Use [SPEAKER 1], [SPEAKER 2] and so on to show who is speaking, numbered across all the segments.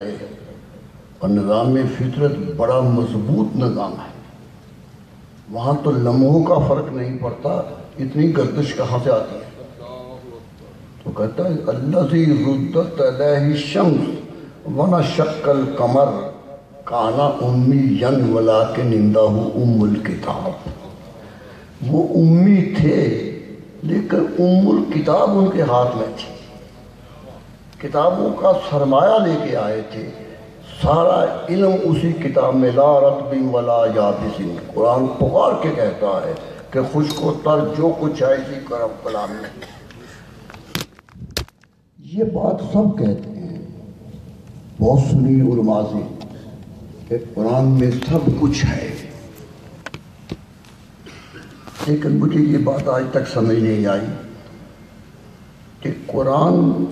[SPEAKER 1] اور نظام فطرت بڑا مضبوط نظام ہے، وہاں تو لمحوں کا فرق نہیں پڑتا، اتنی گردش کہاں سے آتی ہے؟ تو کہتا ہے الذی ردت علیہ الشمس ونشق القمر کانا امیًا ولکن عندہ ام الکتاب۔ وہ امی تھے لیکن ام الکتاب ان کے ہاتھ میں تھی، کتابوں کا سرمایہ لے کے آئے تھے، سارا علم اسی کتاب میں، لا رطب ولا یابس۔ قرآن پکار کے کہتا ہے کہ خشک و تر جو کچھ ہے اسی کلام میں۔ یہ بات سب کہتے ہیں، بہت سنی علماء سے، کہ قرآن میں سب کچھ ہے، لیکن مجھے یہ بات آج تک سمجھ نہیں آئی کہ قرآن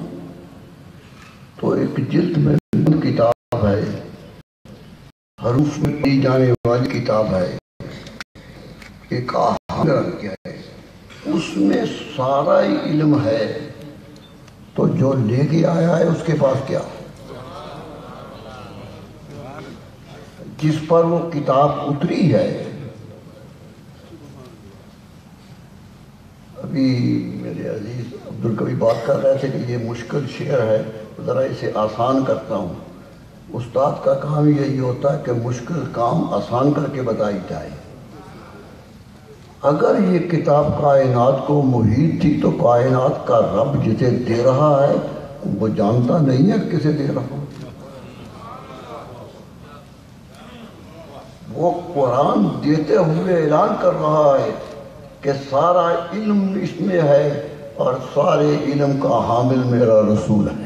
[SPEAKER 1] تو ایک جلد میں کتاب ہے، حروف میں پڑھی جانے والی کتاب ہے، ایک آہنگ رنگ ہے، اس میں سارا ہی علم ہے، تو جو لے کے آیا ہے اس کے پاس کیا؟ جس پر وہ کتاب اتری ہے۔ ابھی میرے عزیز عبدالکبیر بات کر رہے تھے کہ یہ مشکل شعر ہے، ذرا اسے آسان کرتا ہوں۔ استاد کا کام یہی ہوتا ہے کہ مشکل کام آسان کر کے بتائی جائے۔ اگر یہ کتاب کائنات کو محیط تھی تو کائنات کا رب جسے دے رہا ہے وہ جانتا نہیں ہے کسے دے رہا، وہ قرآن دیتے ہوئے اعلان کر رہا ہے کہ سارا علم اس میں ہے اور سارے علم کا حامل میرا رسول ہے۔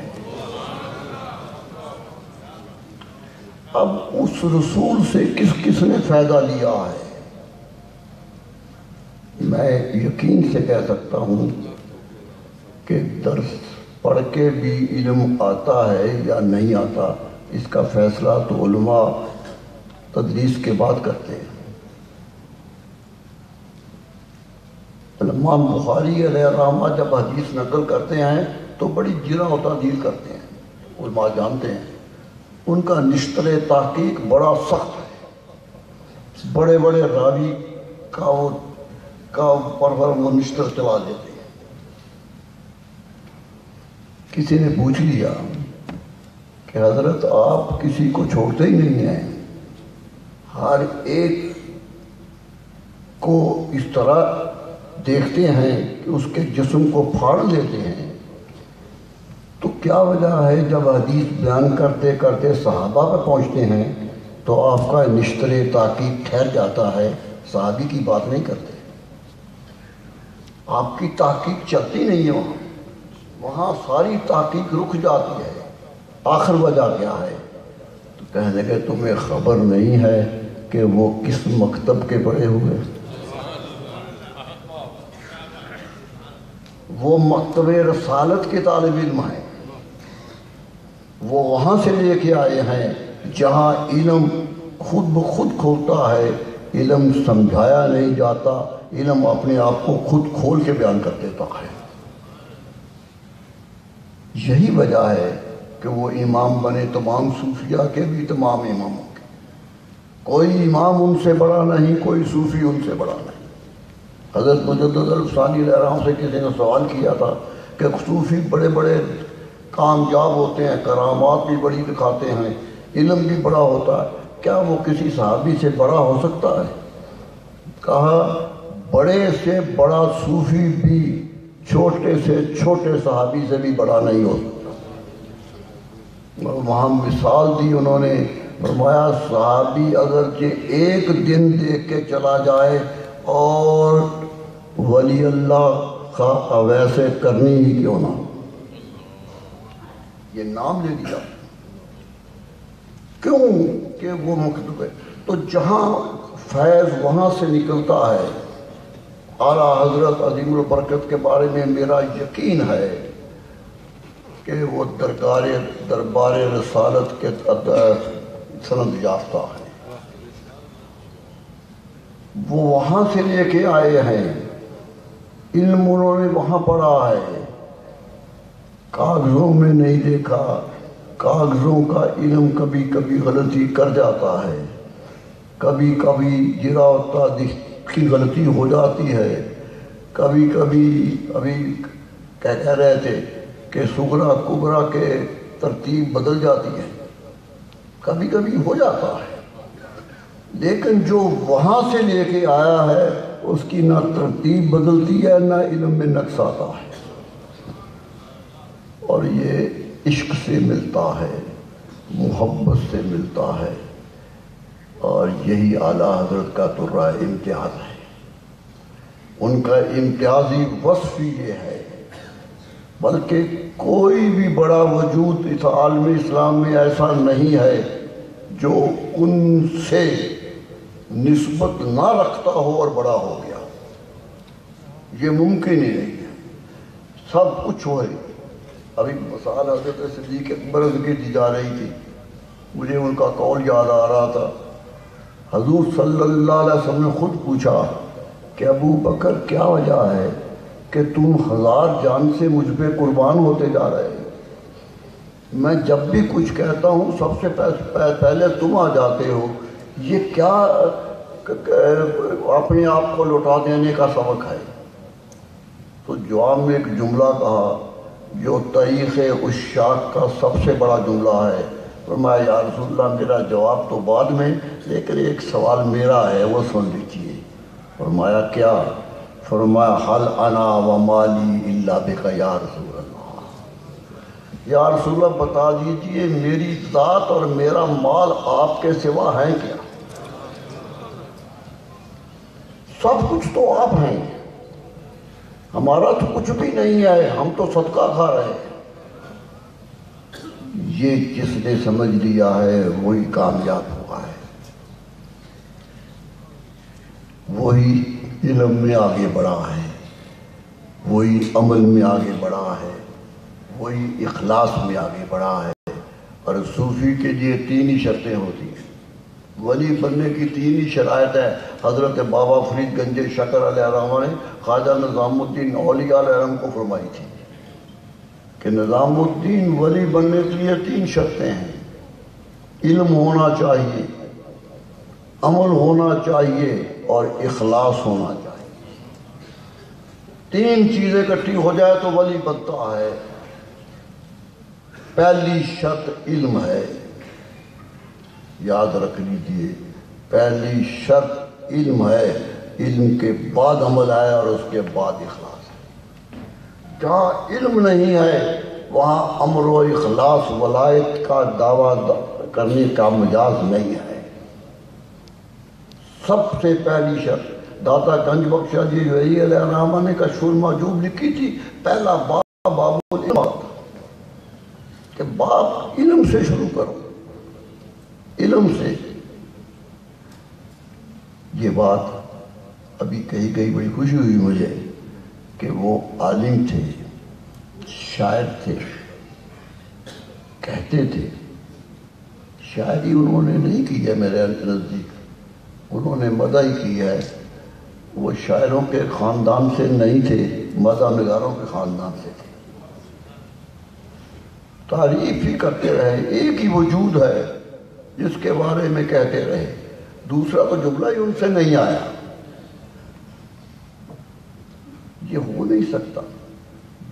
[SPEAKER 1] اب اس رسول سے کس کس نے فائدہ لیا ہے؟ میں یقین سے کہہ سکتا ہوں کہ درس پڑھ کے بھی علم آتا ہے یا نہیں آتا، اس کا فیصلہ تو علماء تدریس کے بعد کرتے ہیں۔ امام بخاری علیہ الرحمہ جب حدیث نقل کرتے ہیں تو بڑی جرح و تعدیل کرتے ہیں، علماء جانتے ہیں ان کا نشتر تحقیق بڑا سخت ہے، بڑے بڑے راوی کا پر وہ نشتر چلا دیتے ہیں۔ کسی نے پوچھ لیا کہ حضرت آپ کسی کو چھوڑتے ہی نہیں ہیں، ہر ایک کو اس طرح دیکھتے ہیں کہ اس کے جسم کو پھاڑ لیتے ہیں، تو کیا وجہ ہے جب حدیث بیان کرتے کرتے صحابہ پہ پہنچتے ہیں تو آپ کا نشتر تحقیق ٹھہر جاتا ہے، صحابی کی بات نہیں کرتے، آپ کی تحقیق چلتی نہیں ہے، وہاں ساری تحقیق رک جاتی ہے۔ آخر وجہ کیا ہے؟ تو کہنے کہ تمہیں خبر نہیں ہے کہ وہ کس مکتب کے پڑھے ہوئے، وہ مکتب رسالت کے طالب علم ہیں، وہ وہاں سے لے کے آئے ہیں جہاں علم خود بخود کھولتا ہے، علم سمجھایا نہیں جاتا، علم اپنے آپ کو خود کھول کے بیان کر دیتا ہے۔ یہی وجہ ہے کہ وہ امام بنے تمام صوفیہ کے بھی تمام اماموں کے، کوئی امام ان سے بڑا نہیں، کوئی صوفی ان سے بڑا نہیں۔ حضرت مجدد الفسانی علیہ الرحمہ سے کسی نے سوال کیا تھا کہ صوفی بڑے بڑے کامیاب ہوتے ہیں، کرامات بھی بڑی دکھاتے ہیں، علم بھی بڑا ہوتا ہے، کیا وہ کسی صحابی سے بڑا ہو سکتا ہے؟ کہا بڑے سے بڑا صوفی بھی چھوٹے سے چھوٹے صحابی سے بھی بڑا نہیں ہو سکتا۔ وہاں مثال دی انہوں نے، فرمایا صحابی اگرچہ ایک دن دیکھ کے چلا جائے اور ولی اللہ کا ویسے کرنی ہی کیوں نہ، یہ نام لے لیا کیوں کہ وہ مکتوب ہے، تو جہاں فیض وہاں سے نکلتا ہے۔ اعلیٰ حضرت عظیم البرکت کے بارے میں میرا یقین ہے کہ وہ دربار رسالت کے سند یافتہ ہے، وہ وہاں سے لے کے آئے ہیں، علم انہوں نے وہاں پڑھا ہے، کاغذوں میں نہیں دیکھا، کاغذوں کا علم کبھی کبھی غلطی کر جاتا ہے، کبھی کبھی جرا و تعدیل کی غلطی ہو جاتی ہے، کبھی کبھی ابھی کہہ رہے تھے کہ صغرا کبرا کے ترتیب بدل جاتی ہے، کبھی کبھی ہو جاتا ہے، لیکن جو وہاں سے لے کے آیا ہے اس کی نہ ترتیب بدلتی ہے نہ علم میں نقص آتا ہے، اور یہ عشق سے ملتا ہے، محبت سے ملتا ہے، اور یہی اعلیٰ حضرت کا ترہ امتیاز ہے۔ ان کا امتیازی وصف ہی یہ ہے، بلکہ کوئی بھی بڑا وجود اس عالم اسلام میں ایسا نہیں ہے جو ان سے نسبت نہ رکھتا ہو اور بڑا ہو گیا، یہ ممکن ہی نہیں ہے، سب کچھ ہوئے۔ ابھی مثال حضرت صدیق اکبر ذکر دی جا رہی تھی، مجھے ان کا قول یاد آ رہا تھا، حضور صلی اللہ علیہ وسلم نے خود پوچھا کہ ابو بکر کیا وجہ ہے کہ تم 1000 جان سے مجھ پہ قربان ہوتے جا رہے ہو، میں جب بھی کچھ کہتا ہوں سب سے پہلے تم آ جاتے ہو، یہ کیا اپنے آپ کو لوٹا دینے کا سبق ہے؟ تو جواب میں ایک جملہ کہا جو تاریخ عشاق کا سب سے بڑا جملہ ہے، فرمایا یا رسول اللہ میرا جواب تو بعد میں، لیکن ایک سوال میرا ہے وہ سن لیجیے۔ فرمایا کیا؟ فرمایا حل انا و مالی الا بک یا رسول اللہ، یا رسول اللہ بتا دیجئے میری ذات اور میرا مال آپ کے سوا ہیں کیا؟ سب کچھ تو آپ ہیں، ہمارا تو کچھ بھی نہیں ہے، ہم تو صدقہ کھا رہے ہیں۔ یہ جس نے سمجھ لیا ہے وہی کامیاب ہوا ہے، وہی علم میں آگے بڑھا ہے، وہی عمل میں آگے بڑھا ہے، وہی اخلاص میں آگے بڑھا ہے۔ اور صوفی کے لیے 3 ہی شرطیں ہوتی ہیں، ولی بننے کی 3 ہی شرائط ہیں۔ حضرت بابا فرید گنج شکر علیہ الرحمہ نے خواجہ نظام الدین اولیاء علیہ الرحمہ کو فرمائی تھی کہ نظام الدین ولی بننے کے لیے 3 شرطیں ہیں، علم ہونا چاہیے، عمل ہونا چاہیے اور اخلاص ہونا چاہیے۔ 3 چیزیں اکٹھی ہو جائے تو ولی بنتا ہے۔ پہلی شرط علم ہے، یاد رکھ لیجیے، پہلی شرط علم ہے، علم کے بعد عمل ہے اور اس کے بعد اخلاص ہے۔ جہاں علم نہیں ہے وہاں امر و اخلاص ولایت کا دعویٰ کرنے کا مجاز نہیں ہے۔ سب سے پہلی شرط داتا گنج بخش جی ولی علیہ الرحمہ نے کشف المحجوب لکھی تھی، پہلا باب باب العلم تھا کہ باب علم سے شروع کرو، علم سے۔ یہ بات ابھی کہی گئی، بڑی خوشی ہوئی مجھے کہ وہ عالم تھے، شاعر تھے، کہتے تھے، شاعری انہوں نے نہیں کی ہے میرے نزدیک، انہوں نے مدح ہی کی ہے۔ وہ شاعروں کے خاندان سے نہیں تھے، مدح نگاروں کے خاندان سے تھے۔ تعریف ہی کرتے رہے، ایک ہی وجود ہے جس کے بارے میں کہتے رہے، دوسرا تو جملہ ہی ان سے نہیں آیا۔ یہ ہو نہیں سکتا،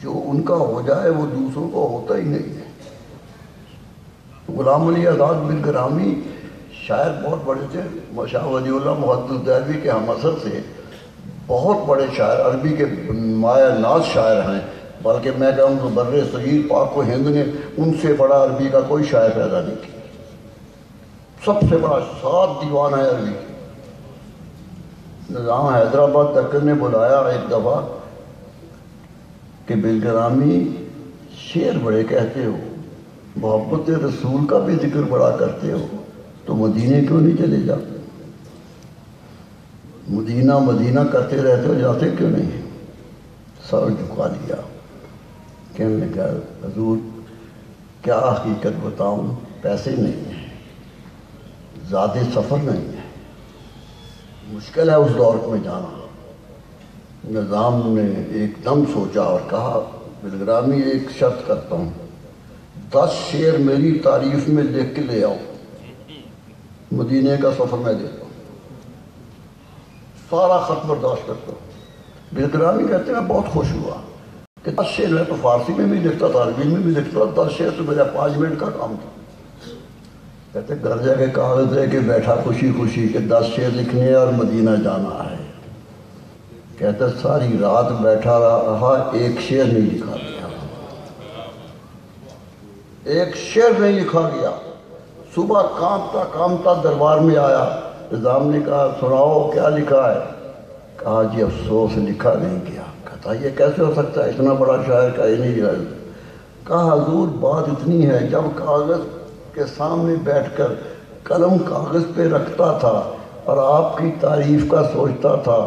[SPEAKER 1] جو ان کا ہو جائے وہ دوسروں کو ہوتا ہی نہیں ہے۔ غلام علی آزاد بن گرامی شاعر بہت بڑے تھے، شاہ ولی اللہ محدث دہلوی کے ہم عصر تھے، بہت بڑے شاعر، عربی کے مایہ ناز شاعر ہیں، بلکہ میں کہوں کہ بر صغیر پاک و ہند نے ان سے بڑا عربی کا کوئی شاعر پیدا نہیں کیا۔ سب سے بڑا 7 دیوان ہے عربی کے۔ نظام حیدرآباد دکن نے بلایا ایک دفعہ کہ بن گرامی شعر بڑے کہتے ہو، محبت رسول کا بھی ذکر بڑا کرتے ہو، تو مدینے کیوں نہیں چلے جاتے؟ مدینہ مدینہ کرتے رہتے ہو، جاتے کیوں نہیں؟ سر جھکا لیا، کہنے لگا حضور کیا حقیقت بتاؤں، پیسے نہیں ہیں، زیادہ سفر نہیں ہے، مشکل ہے اس دور میں جانا۔ نظام نے ایک دم سوچا اور کہا بن گرامی ایک شرط کرتا ہوں، 10 شعر میری تعریف میں لکھ کے لے آؤ، مدینے کا سفر میں دیتا ہوں، سارا خط برداشت کرتا ہوں۔ بلگرامی کہتے ہیں بہت خوش ہوا کہ 10 شعر میں تو فارسی میں بھی لکھتا تھا، عربی میں بھی لکھتا تھا، 10 شعر تو میرا 5 منٹ کا کام تھا۔ کہتے گھر جا کے کاغذ لے کے بیٹھا خوشی خوشی کہ 10 شعر لکھنے ہیں اور مدینہ جانا ہے۔ کہتے ساری رات بیٹھا رہا، ایک شعر نہیں لکھا گیا، ایک شعر نہیں لکھا گیا۔ صبح کانپتا کانپتا دربار میں آیا، نظام نے کہا سناؤ کیا لکھا ہے؟ کہا جی افسوس لکھا نہیں گیا۔ کہتا یہ کیسے ہو سکتا ہے، اتنا بڑا شاعر کا یہ نہیں لکھا۔ کہا حضور بات اتنی ہے، جب کاغذ کے سامنے بیٹھ کر قلم کاغذ پہ رکھتا تھا اور آپ کی تعریف کا سوچتا تھا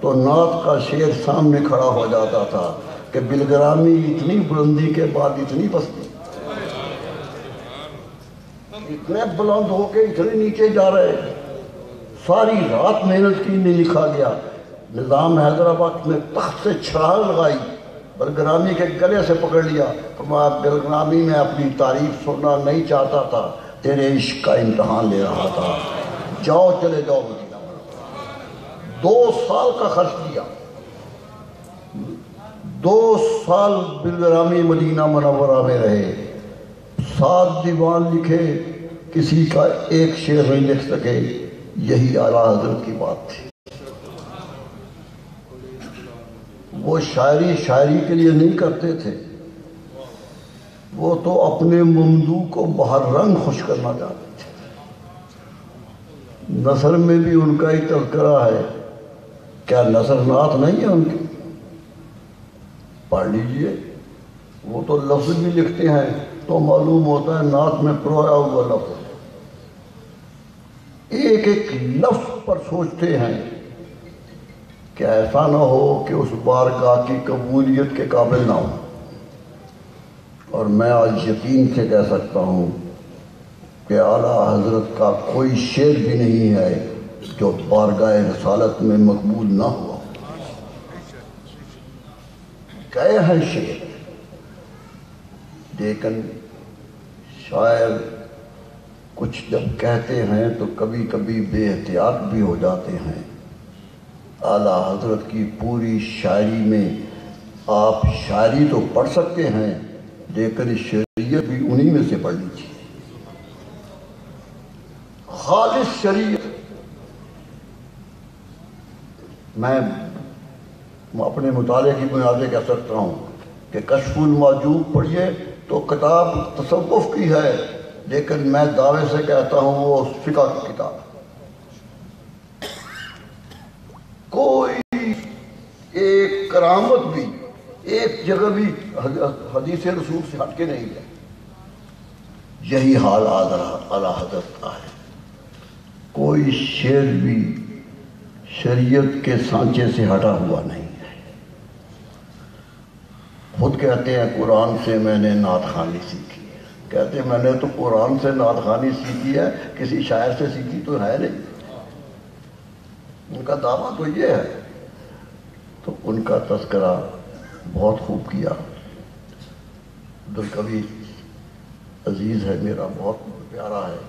[SPEAKER 1] تو نعت کا شعر سامنے کھڑا ہو جاتا تھا کہ بلگرامی اتنی بلندی کے بعد اتنی پستی، اتنے بلند ہو کے اتنے نیچے جا رہے، ساری رات محنت کی نہیں لکھا گیا۔ نظام حیدرآباد نے تخت سے چھلانگ لگائی، بلگرامی کے گلے سے پکڑ لیا، فرمایا بلگرامی میں اپنی تعریف سننا نہیں چاہتا تھا، تیرے عشق کا امتحان لے رہا تھا، جاؤ چلے جاؤ مدینہ۔ 2 سال کا خرچ دیا، 2 سال بلگرامی مدینہ منورہ میں رہے، 7 دیوان لکھے، کسی کا ایک شعر نہیں لکھ سکے۔ یہی اعلیٰ حضرت کی بات تھی۔ وہ شاعری کے لیے نہیں کرتے تھے، وہ تو اپنے ممدوح کو بہر رنگ خوش کرنا چاہتے تھے۔ نثر میں بھی ان کا ہی تذکرہ ہے، کیا نثر نعت نہیں ہے ان کی؟ پڑھ لیجئے، وہ تو لفظ بھی لکھتے ہیں تو معلوم ہوتا ہے نعت میں پرویا ہوا لفظ، ایک ایک لفظ پر سوچتے ہیں کہ ایسا نہ ہو کہ اس بارگاہ کی قبولیت کے قابل نہ ہو۔ اور میں آج یقین سے کہہ سکتا ہوں کہ اعلیٰ حضرت کا کوئی شعر بھی نہیں ہے جو بارگاہ رسالت میں مقبول نہ ہوا۔ کہے ہیں شعر، لیکن شاعر کچھ جب کہتے ہیں تو کبھی کبھی بے احتیاط بھی ہو جاتے ہیں۔ اعلیٰ حضرت کی پوری شاعری میں آپ شاعری تو پڑھ سکتے ہیں، لیکن شریعت بھی انہی میں سے پڑھنی چاہیے، خالص شریعت۔ میں اپنے مطالعے کی بنیاد پہ کہہ سکتا ہوں کہ کشف المحجوب پڑھیے تو کتاب تصوف کی ہے، لیکن میں دعوے سے کہتا ہوں وہ فقہ کی کتاب۔ کوئی ایک کرامت بھی ایک جگہ بھی حدیث رسول سے ہٹ کے نہیں ہے۔ یہی حال اعلیٰ حضرت کا ہے، کوئی شعر بھی شریعت کے سانچے سے ہٹا ہوا نہیں ہے۔ خود کہتے ہیں قرآن سے میں نے نعت خوانی سیکھی ہے، کہتے ہیں میں نے تو قرآن سے نعت خوانی سیکھی ہے، کسی شاعر سے سیکھی تو ہے نہیں۔ ان کا دعویٰ تو یہ ہے، تو ان کا تذکرہ بہت خوب کیا۔ عبدالکبیر عزیز ہے میرا، بہت پیارا ہے۔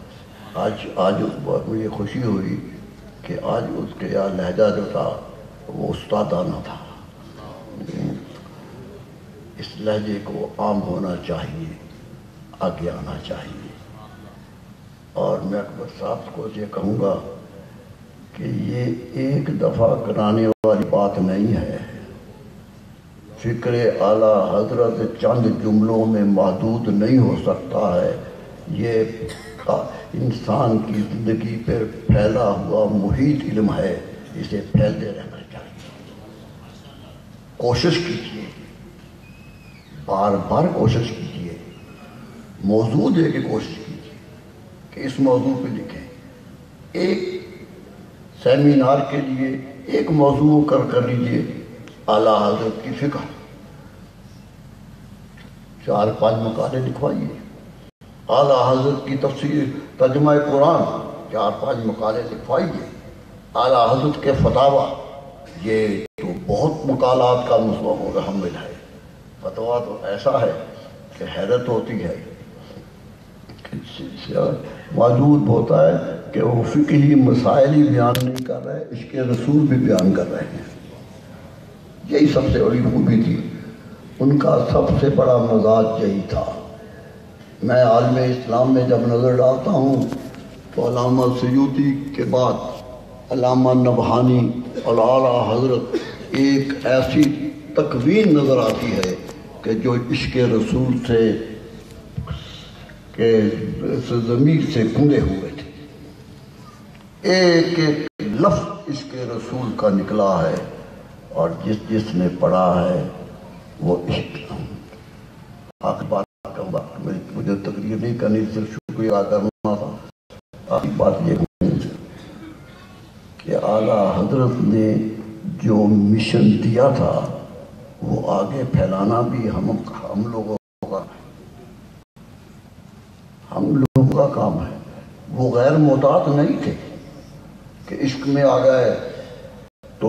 [SPEAKER 1] آج مجھے خوشی ہوئی کہ آج اس کے یہاں لہجہ جو تھا وہ استادانہ تھا۔ اس لہجے کو عام ہونا چاہیے، آگے آنا چاہیے۔ اور میں اکبر صاحب کو یہ کہوں گا کہ یہ ایک دفعہ کرانے والی بات نہیں ہے۔ فکر اعلیٰ حضرت چند جملوں میں محدود نہیں ہو سکتا ہے، یہ انسان کی زندگی پر پھیلا ہوا محیط علم ہے، اسے پھیلتے رہنا چاہیے۔ کوشش کیجیے، بار بار کوشش کیجیے، موضوع دے کے کوشش کیجیے کہ اس موضوع پہ لکھیں۔ ایک سیمینار کے لیے ایک موضوع کر لیجیے، اعلیٰ حضرت کی فقہ، 4-5 مقالے لکھوائیے۔ اعلیٰ حضرت کی تفسیر ترجمہ قرآن، 4-5 مقالے لکھوائیے۔ اعلیٰ حضرت کے فتاویٰ، یہ تو بہت مقالات کا محمل ہے۔ فتویٰ تو ایسا ہے کہ حیرت ہوتی ہے۔ موجود ہوتا ہے کہ وہ فقہی مسائل ہی بیان نہیں کر رہے، عشق رسول بھی بیان کر رہے ہیں. یہی سب سے بڑی خوبی تھی ان کا، سب سے بڑا مزاج یہی تھا. میں عالم اسلام میں جب نظر ڈالتا ہوں تو علامہ سیوطی کے بعد علامہ نبہانی اور اعلیٰ حضرت ایک ایسی تکوین نظر آتی ہے کہ جو عشق رسول سے کہ ضمیر سے گندے ہوئے تھے. ایک ایک لفظ عشق رسول کا نکلا ہے، اور جس نے پڑھا ہے وہ عشق. آخری بات کروں گا، مجھے تقریر نہیں کرنی، صرف شکریہ ادا کرنا تھا. آخری بات یہ کہ اعلیٰ حضرت نے جو مشن دیا تھا وہ آگے پھیلانا بھی ہم لوگوں کا کام ہے. وہ غیر محتاط نہیں تھے کہ عشق میں آ گئے تو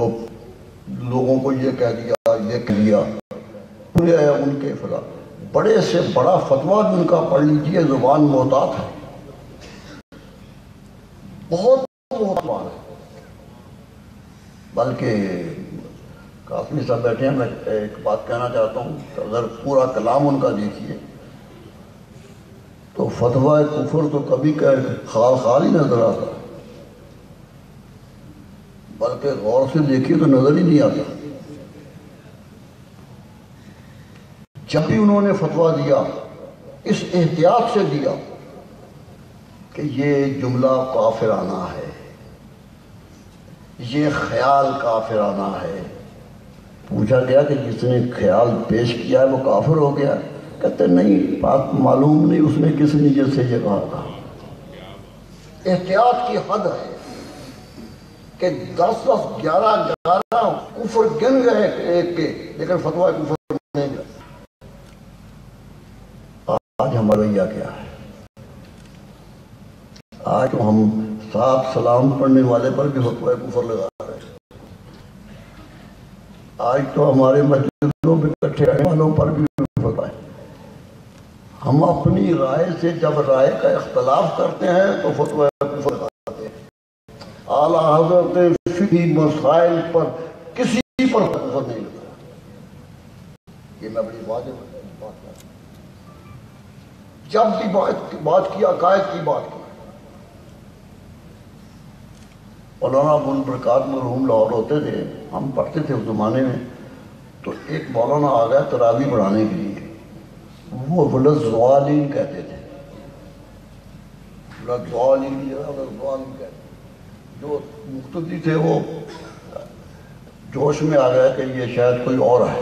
[SPEAKER 1] لوگوں کو یہ کہہ دیا، یہ کہہ دیا. پورے ان کے فضا بڑے سے بڑا فتویٰ بھی ان کا پڑھ لیجیے، زبان محتاط ہے، بہت محتاط ہے. بلکہ کافی صاحب بیٹھے ہیں، میں ایک بات کہنا چاہتا ہوں کہ اگر پورا کلام ان کا دیکھیے تو فتویٰ کفر تو کبھی خال ہی نظر آتا، بلکہ غور سے دیکھیے تو نظر ہی نہیں آتا. جب بھی انہوں نے فتویٰ دیا اس احتیاط سے دیا کہ یہ جملہ کافرانہ ہے، یہ خیال کافرانہ ہے. پوچھا گیا کہ جس نے خیال پیش کیا ہے وہ کافر ہو گیا؟ کہتے نہیں، بات معلوم نہیں اس نے کس نیت سے یہ کہا تھا. احتیاط کی حد ہے کہ 10 11 کفر گن گئے ایک کے، لیکن فتویٰ کفر نہیں گئے. آج ہمارا رویہ کیا ہے؟ آج تو ہم 7 سلام پڑھنے والے پر بھی فتویٰ کفر لگا رہے ہیں. آج تو ہمارے مسجدوں میں اکٹھے رہنے والوں پر بھی فتویٰ ہے. ہم اپنی رائے سے جب رائے کا اختلاف کرتے ہیں تو فتویٰ کفر لگاتے ہیں. اعلیٰ حضرت فقہی مسائل پر کسی پر کفر نہیں لگا. یہ میں بڑی واضح بات کرتا ہوں. جب بھی بات کی عقائد کی بات کی، مولانا ابوالبرکات مرحوم لاہور ہوتے تھے، ہم پڑھتے تھے اس زمانے میں، تو ایک مولانا آ گیا تراویح پڑھانے کے لیے. وہ ولضالین کہتے تھے، ولضالین کی جگہ ولضالین کہتے تھے. جو مقتدی تھے وہ جوش میں آ گیا کہ یہ شاید کوئی اور ہے.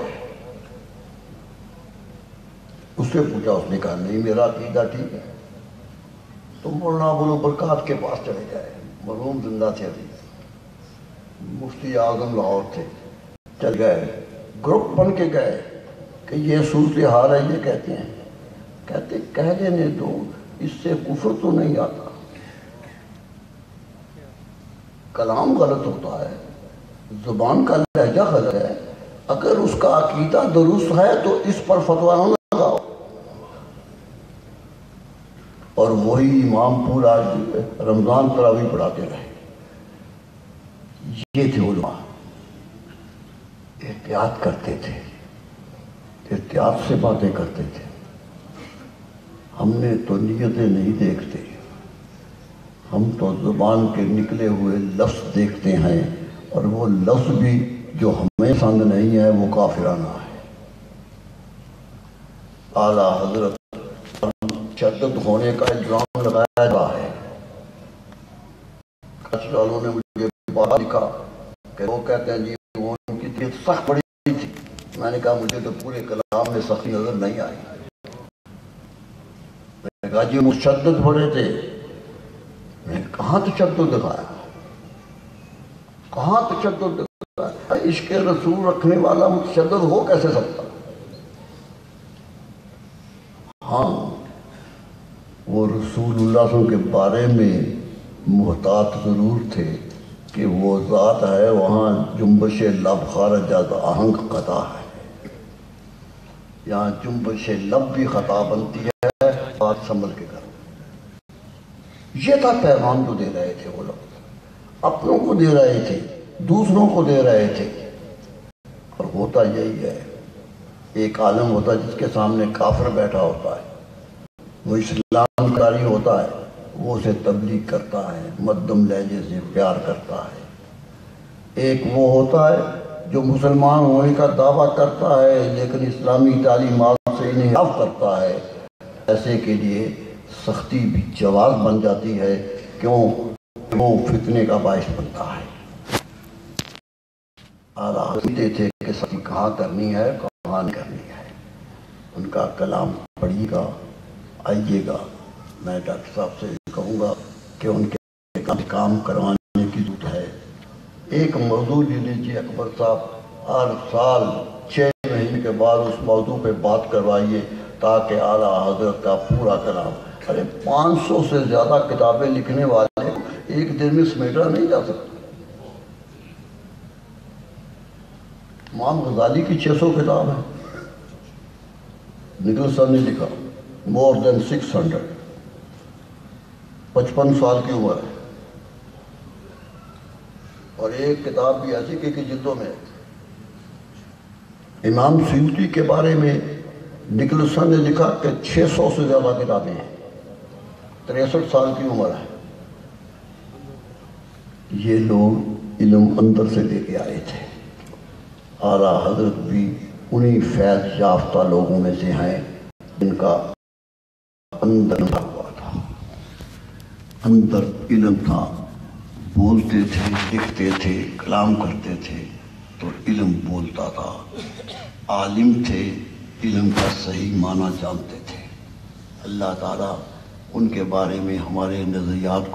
[SPEAKER 1] اس سے پوچھا، اس نے کہا نہیں میرا عقیدہ ٹھیک ہے. تو مولانا ابوالبرکات کے پاس چلے گئے، مرحوم زندہ تھے ابھی، مفتی اعظم لاہور تھے. چل گئے، گروپ بن کے گئے کہ یہ صورتحال ہے، یہ کہتے ہیں. کہتے کہہ لینے دو، اس سے کفر تو نہیں آتا. کلام غلط ہوتا ہے، زبان کا لہجہ غلط ہے، اگر اس کا عقیدہ درست ہے تو اس پر فتویٰ نہ لگاؤ. اور وہی امام پورا رمضان تراویح پڑھاتے رہے. یہ تھے علماء، احتیاط کرتے تھے، احتیاط سے باتیں کرتے تھے. ہم نے تو نیتیں نہیں دیکھتے، ہم تو زبان کے نکلے ہوئے لفظ دیکھتے ہیں، اور وہ لفظ بھی جو ہمیں پسند نہیں ہے وہ کافرانہ ہے. اعلیٰ حضرت شدت ہونے کا الزام لگایا جا ہے. کچھ والوں نے مجھے بات لکھا کہ وہ کہتے ہیں جی وہ ان کی طبیعت سخت بڑی تھی. میں نے کہا مجھے تو پورے کلام میں سختی نظر نہیں آئی. میں نے کہا جی مشدد بڑے تھے. میں نے کہاں تشدد دکھایا، کہاں تشدد دکھایا؟ عشق رسول رکھنے والا متشدد ہو کیسے سکتا؟ ہاں وہ رسول اللہ صلی اللہ علیہ وسلم کے بارے میں محتاط ضرور تھے کہ وہ ذات ہے وہاں جنبش لب خارج از آہنگ خطا ہے. یہاں جنبش لب بھی خطا بنتی ہے، بات سنبھل کے کرو. یہ تھا پیغام جو دے رہے تھے وہ لوگ، اپنوں کو دے رہے تھے، دوسروں کو دے رہے تھے۔ اور ہوتا یہی ہے، ایک عالم ہوتا ہے جس کے سامنے کافر بیٹھا ہوتا ہے، وہ اسلام کاری ہوتا ہے، وہ اسے تبلیغ کرتا ہے، مدم لہجے سے پیار کرتا ہے۔ ایک وہ ہوتا ہے جو مسلمان ہونے کا دعویٰ کرتا ہے لیکن اسلامی تعلیمات سے انحراف کرتا ہے، ایسے کے لیے سختی بھی جواز بن جاتی ہے، کیوں وہ فتنے کا باعث بنتا ہے۔ آتے تھے کہ سختی کہاں کرنی ہے کہاں نہیں کرنی ہے، ان کا کلام پڑھیے گا، آئیے گا۔ میں ڈاکٹر صاحب سے کہوں گا کہ ان کے کام کروانے کی ضرورت ہے۔ ایک موضوع لے لیجیے اکبر صاحب، ہر سال 6 مہینے کے بعد اس موضوع پہ بات کروائیے تاکہ اعلیٰ حضرت کا پورا کلام، 500 سے زیادہ کتابیں لکھنے والے ایک دن میں سمیٹا نہیں جا سکتا۔ امام غزالی کی 600 کتاب ہے، نکلسن نے لکھا مور دین 600، 55 سال کی عمر ہے، اور ایک کتاب بھی ایسی کہ جلدوں میں۔ امام سیوطی کے بارے میں نکلسن نے لکھا کہ 600 سے زیادہ کتابیں ہیں، 63 سال کی عمر ہے۔ یہ لوگ علم اندر سے لے کے آئے تھے، اعلیٰ حضرت بھی انہی فیض یافتہ لوگوں میں سے ہیں جن کا اندر ہوا تھا، اندر علم تھا، بولتے تھے، لکھتے تھے، کلام کرتے تھے تو علم بولتا تھا، عالم تھے، علم کا صحیح معنی جانتے تھے۔ اللہ تعالیٰ ان کے بارے میں ہمارے نظریات